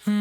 Yo,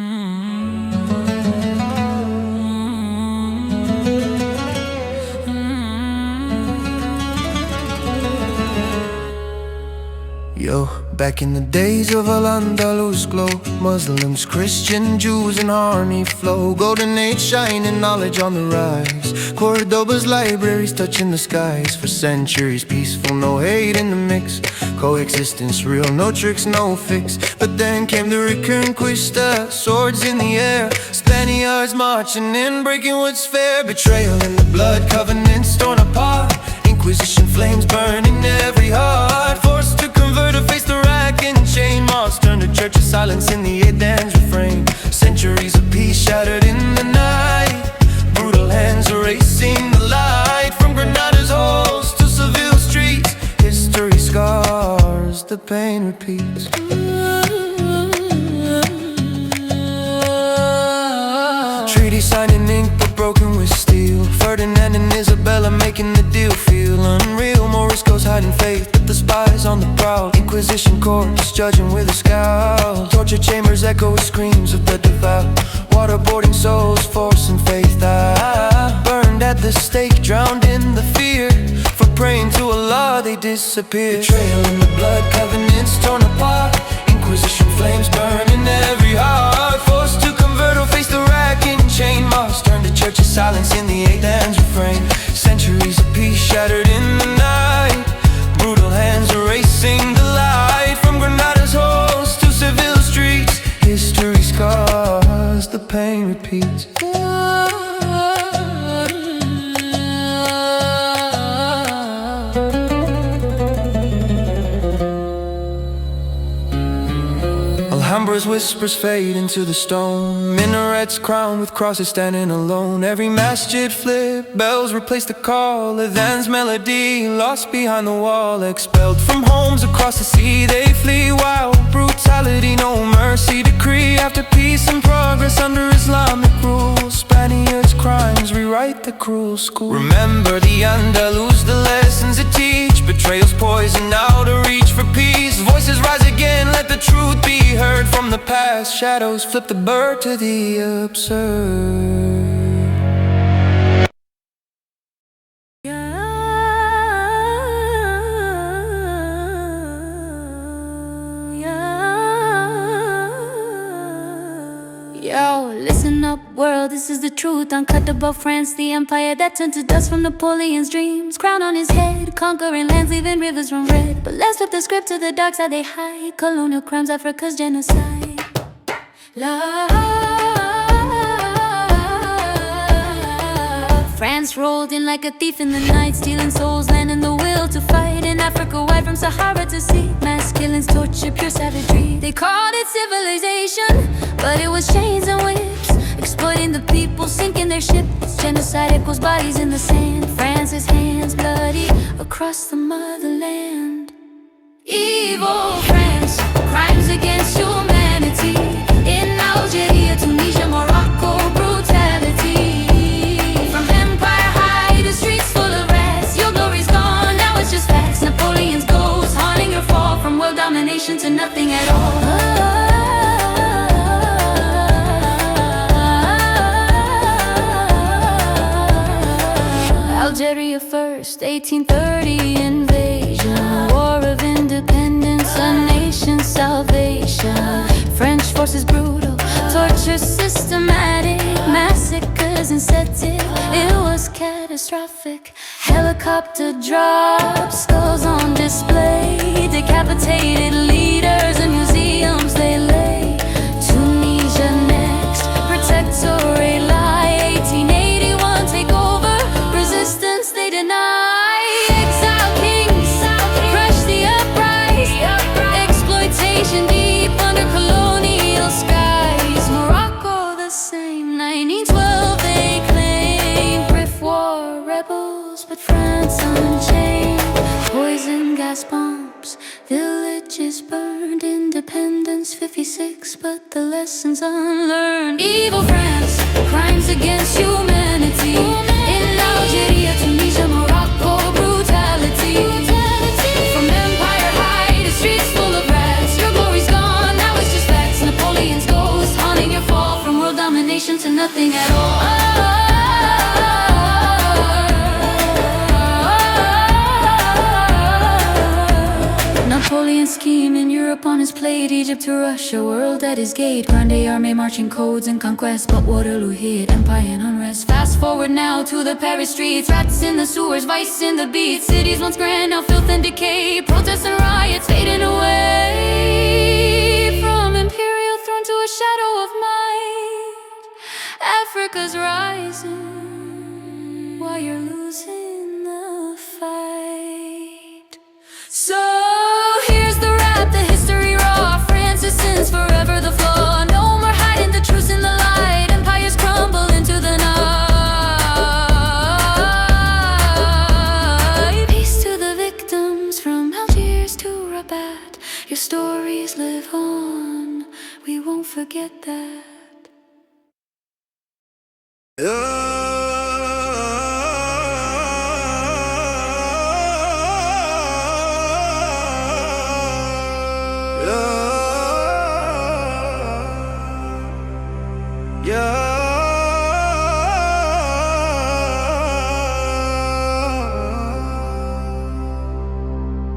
back in the days of Al-Andalus glow, Muslims, Christian, Jews in harmony flow. Golden age shining, knowledge on the rise. Cordoba's libraries touching the skies. For centuries peaceful, no hate in the mix. Coexistence real, no tricks, no fix. But then came the Reconquista, swords in the air. Spaniards marching in, breaking what's fair. Betrayal in the blood, covenants torn apart. Inquisition flames burning every heart. Forced to convert or face the rack and chain. Mosques turned to church of silence in the Aidan's refrain. Centuries of peace shattered in the night. Brutal hands erasing the light. From Granada's halls to Seville streets, history scars, the pain repeats. Treaty signed in ink but broken with steel. Ferdinand and Isabella making the deal feel unreal. Morisco's hiding faith, but the spies on the prowl. Inquisition courts judging with a scowl. Torture chambers echo with screams of the devout. Waterboarding souls, force and faith. I burned at the stake, drowned in the fear. For praying to Allah they disappeared. Betrayal in the blood, covenants torn apart. Inquisition flames burning every heart. Forced to convert or face the rack and chain. Mosques turned to church of silence in the Aidan's refrain. Centuries of peace shattered in the night. Brutal hands erasing the light. From Granada's halls to Seville streets, history scars, the pain repeats. Alhambra's whispers fade into the stone. Minarets crowned with crosses standing alone. Every masjid flip, bells replace the call. Adhan's melody lost behind the wall. Expelled from homes across the sea they flee. Wild brutality, no mercy decree. After peace and progress under Islamic rule, Spaniards' crimes rewrite the cruel school. Remember the Andalus, the lessons it teach. Betrayal's poison, now to reach for peace. Voices rise again, let the truth be heard. From the past, shadows flip the bird to the absurd. Yo, listen up world, this is the truth. Uncut above France, the empire that turned to dust from Napoleon's dreams. Crown on his head, conquering lands, leaving rivers run red. But let's flip the script to the dark side they hide. Colonial crimes, Africa's genocide. France rolled in like a thief in the night, stealing souls, land and the will to fight. In Africa wide from Sahara to sea, mass killings, torture, pure savagery. They called it civilization, but it was chains and whips, exploiting the people, sinking their ships. Genocide echoes bodies in the sand. France's hands bloody across the motherland. Evil France, crimes against humanity. In Algeria, Tunisia, Morocco, brutality. From empire high to streets full of rats. Your glory's gone, now it's just facts. Napoleon's ghost haunting your fall. From world domination to nothing at all. Algeria first, 1830 invasion. War of independence, a nation's salvation. French forces brutal, torture systematic, massacres incentive. It was catastrophic. Helicopter drops, skulls on display. Decapitated leaders in museums they lay. Tunisia next, protectorate lie. 1881 take over, resistance they deny. Exile kings, crush the upright. Exploitation deep under colonial skies. Morocco the same, 1912 they claim. Brief war rebels, but France unchained. Poison gas bombs, villages burned. Independence 56, but the lessons unlearned. Evil France, crimes against humanity. In Algeria, Tunisia, Morocco, brutality. From empire high to streets full of rats. Your glory's gone, now it's just facts. Napoleon's ghost haunting your to nothing at all. Napoleon's scheme in Europe on his plate, Egypt to Russia, world at his gate. Grande army marching codes and conquest, but Waterloo hit empire and unrest. Fast forward now to the Paris streets, rats in the sewers, vice in the beats. Cities once grand, now filth and decay, protests and riots fading away. From imperial throne to a shadow of might, Africa's rising while you're losing the fight. So here's the rap, the history raw. France is sins, forever the flaw. No more hiding the truth in the light. Empires crumble into the night. Peace to the victims from Algiers to Rabat. Your stories live on, we won't forget that.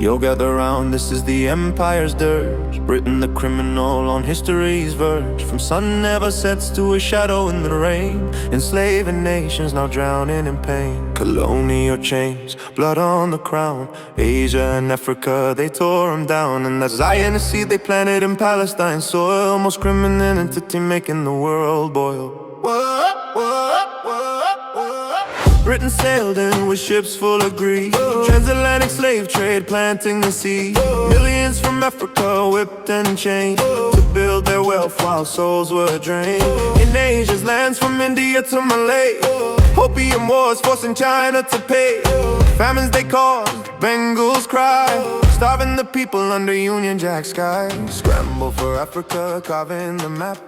Yo, gather round, this is the empire's dirge. Britain the criminal on history's verge. From sun never sets to a shadow in the rain. Enslaving nations now drowning in pain. Colonial chains, blood on the crown. Asia and Africa, they tore them down. And that Zionist seed they planted in Palestine soil. Most criminal entity making the world boil. Britain sailed in with ships full of greed. Transatlantic slave trade planting the seed. Millions from Africa whipped and chained to build their wealth while souls were drained. In Asia's lands from India to Malay, opium wars forcing China to pay. Famines they caused, Bengals cry, starving the people under Union Jack sky. Scramble for Africa, carving the map.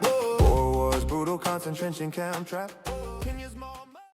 War wars, brutal concentration camp trap.